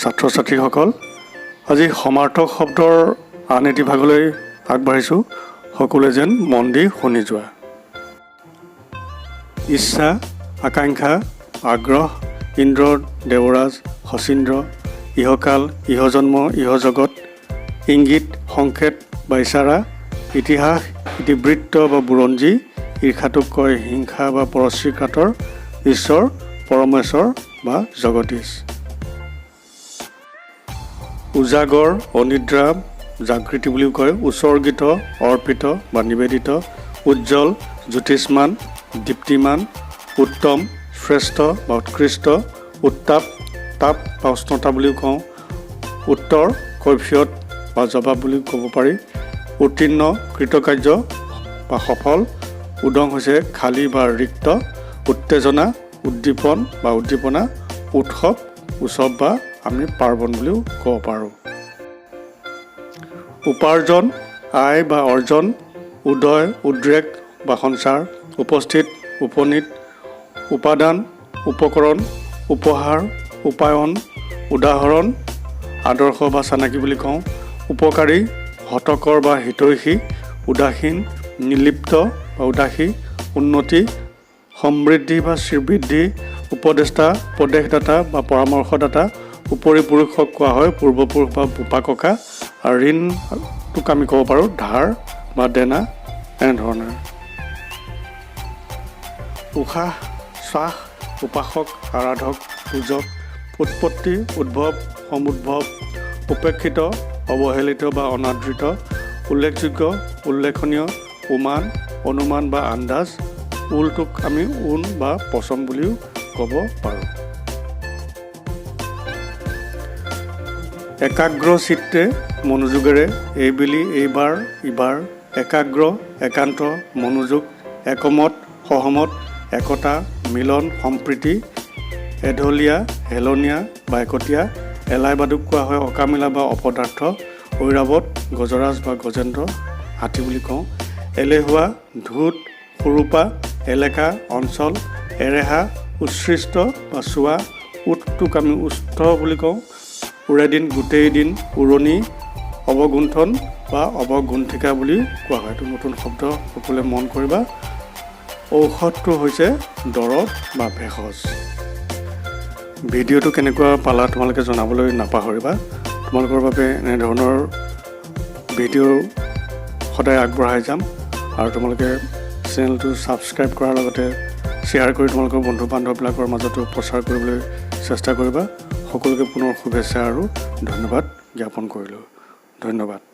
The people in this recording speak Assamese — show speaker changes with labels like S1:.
S1: ছাত্ৰ ছাত্ৰীসকল, আজি সমাৰ্থক শব্দৰ আন এটি ভাগলৈ আগবাঢ়িছোঁ। সকলোৱে যেন মন দি শুনি যোৱা। ইচ্ছা, আকাংক্ষা, আগ্ৰহ, ইন্দ্ৰ, দেৱৰাজ, শচীন্দ্ৰ, ইহকাল, ইহজন্ম, ইহজগত, ইংগিত, সংকেত বা ইচাৰা, ইতিহাস, ইতিবৃত্ত বা বুৰঞ্জী, ঈৰ্ষাটোক কয় হিংসা বা পৰশ্ৰীকাতৰ, ঈশ্বৰ, পৰমেশ্বৰ বা জগদীশ। উজাগৰ, অনিদ্ৰা, জাগৃতি বুলিও কয়, উৎসৰ্গিত, অৰ্পিত বা নিবেদিত, উজ্জ্বল, জ্যোতিষ্মান, দীপ্তিমান, উত্তম, শ্ৰেষ্ঠ বা উৎকৃষ্ট, উত্তাপ, তাপ বা উষ্ণতা বুলিও কওঁ, উত্তৰ, কৈফিয়ত বা জবাব বুলিও ক'ব পাৰি, উত্তীৰ্ণ, কৃতকাৰ্য বা সফল, উদং হৈছে খালী বা ৰিক্ত, উত্তেজনা, উদ্দীপন বা উদ্দীপনা, উৎসৱ, উৎসৱ বা আমি পাৰ্বণ বুলিও ক'ব পাৰোঁ। উপাৰ্জন, আয় বা অৰ্জন, উদয়, উদ্ৰেক বা সঞ্চাৰ, উপস্থিত, উপনীত, উপাদান, উপকৰণ, উপহাৰ, উপায়ন, উদাহৰণ, আদৰ্শ বা চানাকি বুলি কওঁ, উপকাৰী, হতকৰ বা হিতৈষী, উদাসীন, নিৰ্লিপ্ত বা উদাসী, উন্নতি, সমৃদ্ধি বা শ্ৰীবৃদ্ধি, উপদেষ্টা, উপদেশদাতা বা পৰামৰ্শদাতা, উপৰিপুৰুষক কোৱা হয় পূৰ্বপুৰুষ বা বোপা ককা, আৰু ঋণটোক আমি ক'ব পাৰোঁ ধাৰ বা দেনা, এনেধৰণৰ। উশাহ, শ্বাস, উপাসক, আৰাধক, পূজক, উৎপত্তি, উদ্ভৱ, সমুদ্ভৱ, উপেক্ষিত, অৱহেলিত বা অনাদৃত, উল্লেখযোগ্য, উল্লেখনীয়, উমান, অনুমান বা আন্দাজ, উলটোক আমি উন বা পচম বুলিও ক'ব পাৰোঁ। একাগ্ৰ চিত্তে, মনোযোগেৰে, এইবেলি, এইবাৰ, ইবাৰ, একাগ্ৰ, একান্ত, মনোযোগ, একমত, সহমত, একতা, মিলন, সম্প্ৰীতি, এঢলীয়া, হেলনীয়া বা একতীয়া, এলাইবাদুক কোৱা হয় অকামিলা বা অপদাৰ্থ, ঐৰাৱত, গজৰাজ বা গজেন্দ্ৰ, হাতী বুলি কওঁ, এলেহুৱা, ধূত, সুৰূপা, এলেকা, অঞ্চল, এৰেহা, উৎসৃষ্ট বা চোৱা, উটটোক আমি উষ্ঠ বুলি কওঁ, উৰেদিন, গোটেই দিন, উৰণি, অৱগুণ্ঠন বা অৱগুণ্ঠিকা বুলি কোৱা হয়। এইটো নতুন শব্দ, সকলোৱে মন কৰিবা। ঔষধটো হৈছে দৰৱ বা ভেষজ। ভিডিঅ'টো কেনেকুৱা পালা তোমালোকে জনাবলৈ নাপাহৰিবা। তোমালোকৰ বাবে এনেধৰণৰ ভিডিঅ' সদায় আগবঢ়াই যাম, আৰু তোমালোকে চেনেলটো ছাবস্ক্ৰাইব কৰাৰ লগতে শ্বেয়াৰ কৰি তোমালোকৰ বন্ধু বান্ধৱবিলাকৰ মাজতো প্ৰচাৰ কৰিবলৈ চেষ্টা কৰিবা। সকলোকে পুনৰ শুভেচ্ছা আৰু ধন্যবাদ জ্ঞাপন কৰিলোঁ। ধন্যবাদ।